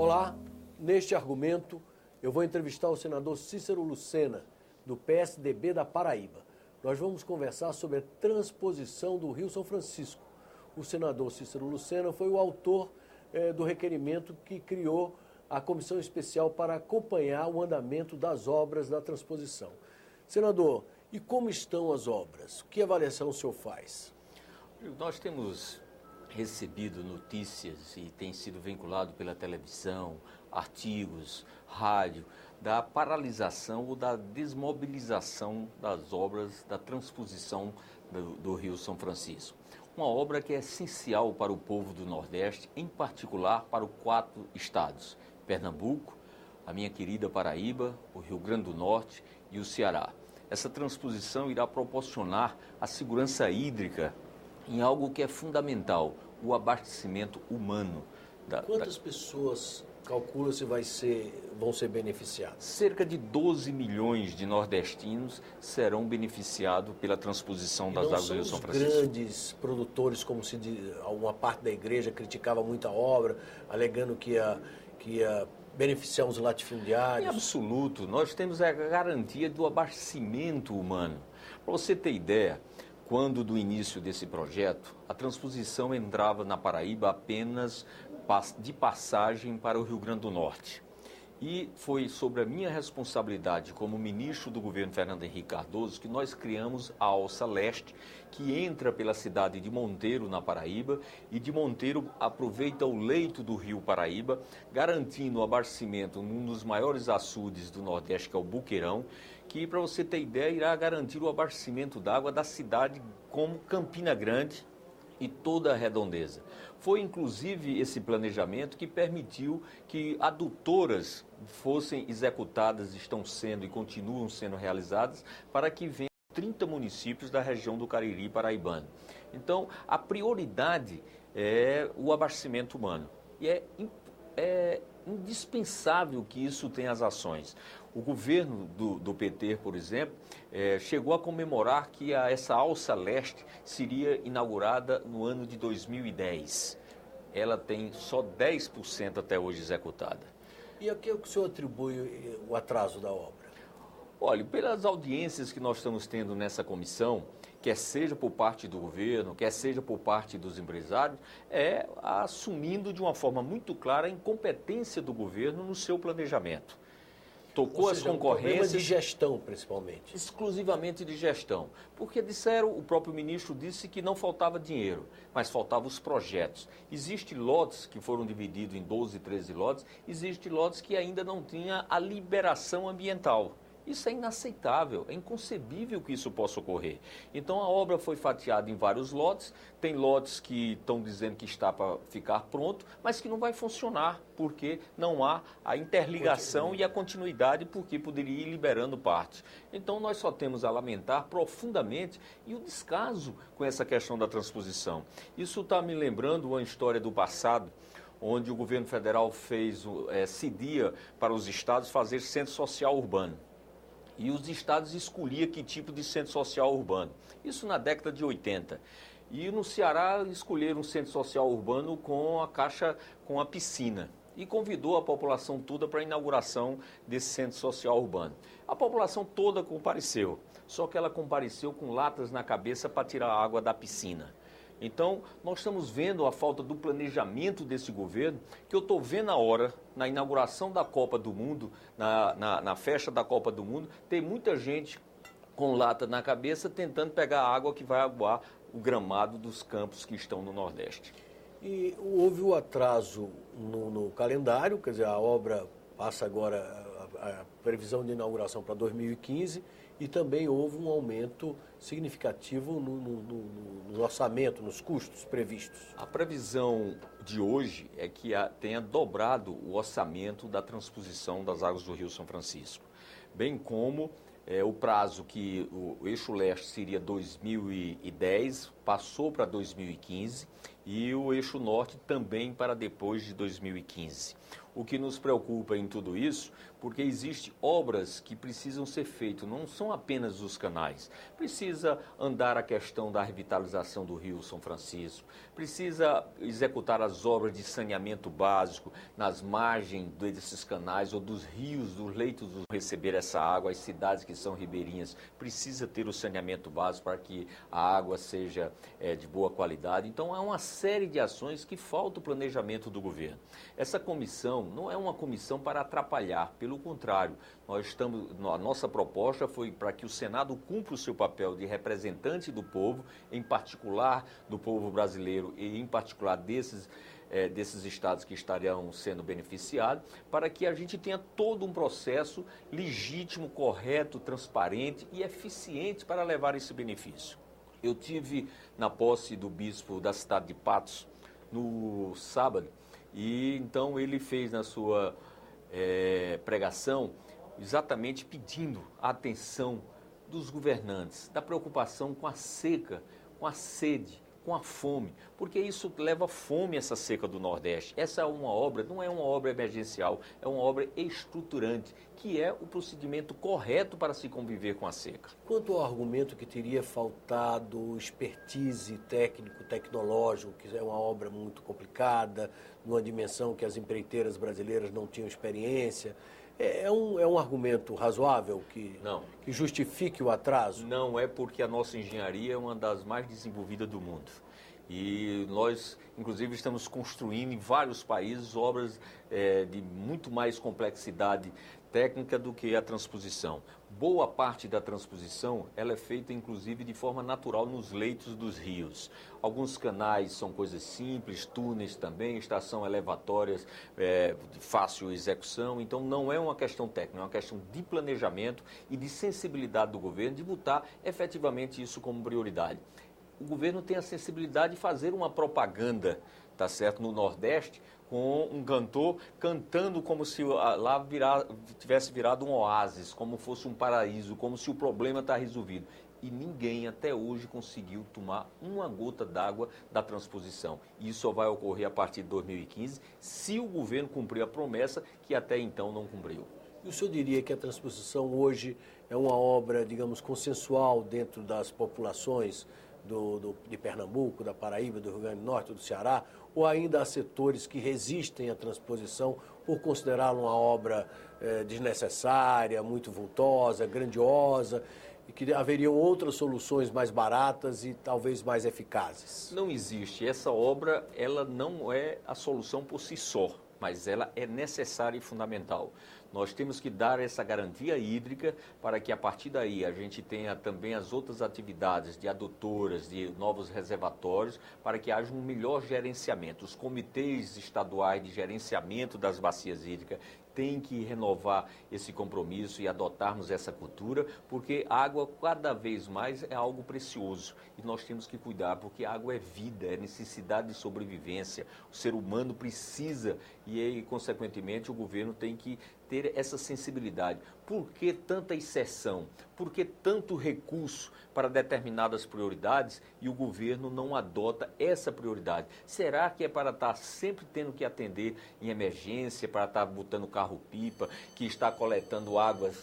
Olá, neste argumento eu vou entrevistar o senador Cícero Lucena, do PSDB da Paraíba. Nós vamos conversar sobre a transposição do Rio São Francisco. O senador Cícero Lucena foi o autor do requerimento que criou a comissão especial para acompanhar o andamento das obras da transposição. Senador, e como estão as obras? Que avaliação o senhor faz? Nós temos recebido notícias e tem sido vinculado pela televisão, artigos, rádio, da paralisação ou da desmobilização das obras da transposição do Rio São Francisco. Uma obra que é essencial para o povo do Nordeste, em particular para os 4 estados, Pernambuco, a minha querida Paraíba, o Rio Grande do Norte e o Ceará. Essa transposição irá proporcionar a segurança hídrica em algo que é fundamental, o abastecimento humano. Quantas pessoas calcula-se vão ser beneficiadas? Cerca de 12 milhões de nordestinos serão beneficiados pela transposição das águas do Rio São Francisco. Grandes produtores, como se diz, uma parte da igreja criticava muito a obra, alegando que ia beneficiar os latifundiários. Em absoluto, nós temos a garantia do abastecimento humano. Para você ter ideia, quando do início desse projeto, a transposição entrava na Paraíba apenas de passagem para o Rio Grande do Norte. E foi sobre a minha responsabilidade como ministro do governo Fernando Henrique Cardoso que nós criamos a Alça Leste, que entra pela cidade de Monteiro, na Paraíba, e de Monteiro aproveita o leito do rio Paraíba, garantindo o abastecimento num dos maiores açudes do Nordeste, que é o Buqueirão, que, para você ter ideia, irá garantir o abastecimento d'água da cidade como Campina Grande e toda a redondeza. Foi, inclusive, esse planejamento que permitiu que adutoras fossem executadas, estão sendo e continuam sendo realizadas, para que venham 30 municípios da região do Cariri paraibano. Então, a prioridade é o abastecimento humano. E é indispensável que isso tenha as ações. O governo do PT, por exemplo, chegou a comemorar que essa Alça Leste seria inaugurada no ano de 2010. Ela tem só 10% até hoje executada. E a que o senhor atribui o atraso da obra? Olha, pelas audiências que nós estamos tendo nessa comissão, quer seja por parte do governo, quer seja por parte dos empresários, assumindo de uma forma muito clara a incompetência do governo no seu planejamento. Tocou as concorrências. Um problema de gestão, principalmente. Exclusivamente de gestão. Porque disseram, o próprio ministro disse que não faltava dinheiro, mas faltavam os projetos. Existem lotes que foram divididos em 12, 13 lotes, existem lotes que ainda não tinham a liberação ambiental. Isso é inaceitável, é inconcebível que isso possa ocorrer. Então a obra foi fatiada em vários lotes, tem lotes que estão dizendo que está para ficar pronto, mas que não vai funcionar, porque não há a interligação e a continuidade, porque poderia ir liberando parte. Então nós só temos a lamentar profundamente e o descaso com essa questão da transposição. Isso está me lembrando uma história do passado, onde o governo federal cedia para os estados fazer centro social urbano. E os estados escolhiam que tipo de centro social urbano. Isso na década de 80. E no Ceará escolheram um centro social urbano com a piscina. E convidou a população toda para a inauguração desse centro social urbano. A população toda compareceu, só que ela compareceu com latas na cabeça para tirar a água da piscina. Então, nós estamos vendo a falta do planejamento desse governo, que eu estou vendo a hora, na inauguração da Copa do Mundo, na festa da Copa do Mundo, tem muita gente com lata na cabeça tentando pegar a água que vai aguar o gramado dos campos que estão no Nordeste. E houve o atraso no calendário, quer dizer, a obra passa agora, a previsão de inauguração para 2015, e também houve um aumento significativo no orçamento, nos custos previstos. A previsão de hoje é que tenha dobrado o orçamento da transposição das águas do Rio São Francisco, bem como o prazo que o eixo leste seria 2010, passou para 2015, e o eixo norte também para depois de 2015. O que nos preocupa em tudo isso, porque existem obras que precisam ser feitas, não são apenas os canais. Precisa andar a questão da revitalização do Rio São Francisco, precisa executar as obras de saneamento básico nas margens desses canais ou dos rios, dos leitos do receber essa água. As cidades que são ribeirinhas precisa ter o saneamento básico para que a água seja de boa qualidade. Então, há uma série de ações que falta o planejamento do governo. Essa comissão não é uma comissão para atrapalhar, pelo contrário, a nossa proposta foi para que o Senado cumpra o seu papel de representante do povo, em particular do povo brasileiro e em particular desses estados que estariam sendo beneficiados, para que a gente tenha todo um processo legítimo, correto, transparente e eficiente para levar esse benefício. Eu tive na posse do bispo da cidade de Patos no sábado, e então ele fez na sua pregação exatamente pedindo a atenção dos governantes, da preocupação com a seca, com a sede, com a fome, porque isso leva fome, essa seca do Nordeste. Essa é uma obra, não é uma obra emergencial, é uma obra estruturante, que é o procedimento correto para se conviver com a seca. Quanto ao argumento que teria faltado expertise técnico, tecnológico, que é uma obra muito complicada, numa dimensão que as empreiteiras brasileiras não tinham experiência, é um argumento razoável que justifique o atraso? Não é, porque a nossa engenharia é uma das mais desenvolvidas do mundo. E nós, inclusive, estamos construindo em vários países obras de muito mais complexidade técnica do que a transposição. Boa parte da transposição ela é feita, inclusive, de forma natural nos leitos dos rios. Alguns canais são coisas simples, túneis também, estação elevatórias de fácil execução. Então, não é uma questão técnica, é uma questão de planejamento e de sensibilidade do governo de botar efetivamente isso como prioridade. O governo tem a sensibilidade de fazer uma propaganda, tá certo, no Nordeste, com um cantor cantando como se lá tivesse virado um oásis, como fosse um paraíso, como se o problema está resolvido. E ninguém até hoje conseguiu tomar uma gota d'água da transposição. Isso só vai ocorrer a partir de 2015, se o governo cumprir a promessa que até então não cumpriu. E o senhor diria que a transposição hoje é uma obra, digamos, consensual dentro das populações de Pernambuco, da Paraíba, do Rio Grande do Norte, do Ceará, ou ainda há setores que resistem à transposição por considerá-la uma obra desnecessária, muito vultosa, grandiosa, e que haveriam outras soluções mais baratas e talvez mais eficazes? Não existe. Essa obra, ela não é a solução por si só, mas ela é necessária e fundamental. Nós temos que dar essa garantia hídrica para que a partir daí a gente tenha também as outras atividades de adutoras, de novos reservatórios, para que haja um melhor gerenciamento. Os comitês estaduais de gerenciamento das bacias hídricas têm que renovar esse compromisso e adotarmos essa cultura, porque a água cada vez mais é algo precioso e nós temos que cuidar, porque a água é vida, é necessidade de sobrevivência. O ser humano precisa e, consequentemente, o governo tem que ter essa sensibilidade. Por que tanta exceção? Por que tanto recurso para determinadas prioridades e o governo não adota essa prioridade? Será que é para estar sempre tendo que atender em emergência, para estar botando carro-pipa, que está coletando águas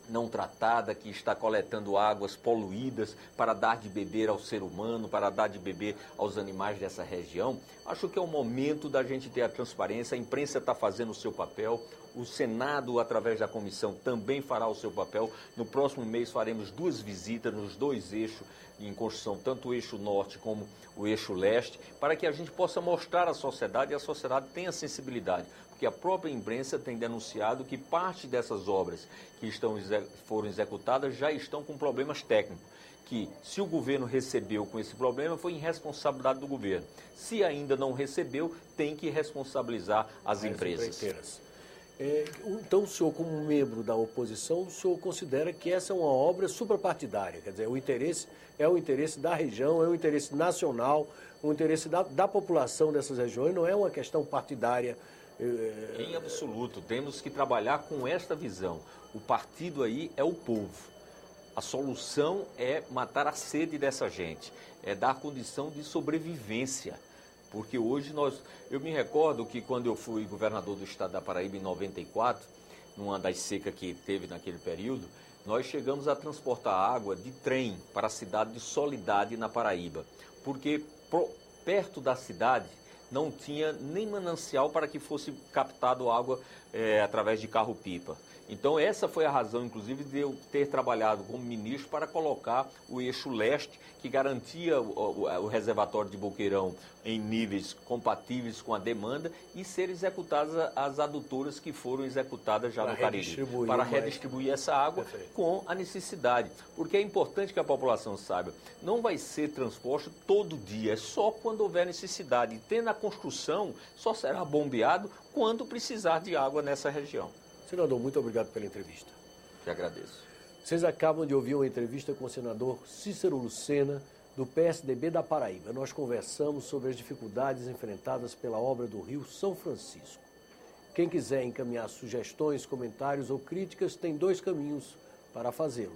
não tratada, que está coletando águas poluídas para dar de beber ao ser humano, para dar de beber aos animais dessa região? Acho que é o momento da gente ter a transparência, a imprensa está fazendo o seu papel, o Senado, através da comissão, também fará o seu papel. No próximo mês faremos 2 visitas nos 2 eixos em construção, tanto o eixo norte como o eixo leste, para que a gente possa mostrar à sociedade e a sociedade tenha sensibilidade. Porque a própria imprensa tem denunciado que parte dessas obras que foram executadas já estão com problemas técnicos, que se o governo recebeu com esse problema foi irresponsabilidade do governo. Se ainda não recebeu, tem que responsabilizar as empresas. Então, o senhor, como membro da oposição, o senhor considera que essa é uma obra suprapartidária, quer dizer, o interesse é o interesse da região, é o interesse nacional, o interesse da população dessas regiões, não é uma questão partidária. Em absoluto, temos que trabalhar com esta visão. O partido aí é o povo. A solução é matar a sede dessa gente, é dar condição de sobrevivência. porque hoje eu me recordo que quando eu fui governador do estado da Paraíba em 94, numa das secas que teve naquele período, nós chegamos a transportar água de trem para a cidade de Soledade, na Paraíba, porque perto da cidade não tinha nem manancial para que fosse captado água através de carro-pipa. Então essa foi a razão, inclusive, de eu ter trabalhado como ministro para colocar o eixo leste, que garantia o reservatório de Boqueirão em níveis compatíveis com a demanda e ser executadas as adutoras que foram executadas já no Cariri, para redistribuir essa água com a necessidade. Porque é importante que a população saiba, não vai ser transporte todo dia, é só quando houver necessidade. E tendo a construção, só será bombeado quando precisar de água nessa região. Senador, muito obrigado pela entrevista. Que agradeço. Vocês acabam de ouvir uma entrevista com o senador Cícero Lucena, do PSDB da Paraíba. Nós conversamos sobre as dificuldades enfrentadas pela obra do Rio São Francisco. Quem quiser encaminhar sugestões, comentários ou críticas, tem 2 caminhos para fazê-lo.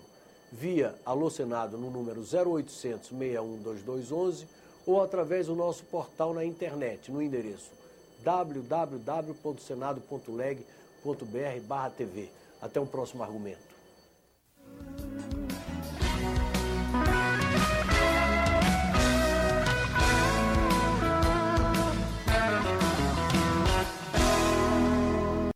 Via Alô Senado no número 0800 612211 ou através do nosso portal na internet, no endereço www.senado.leg.br/TV. Até um próximo argumento.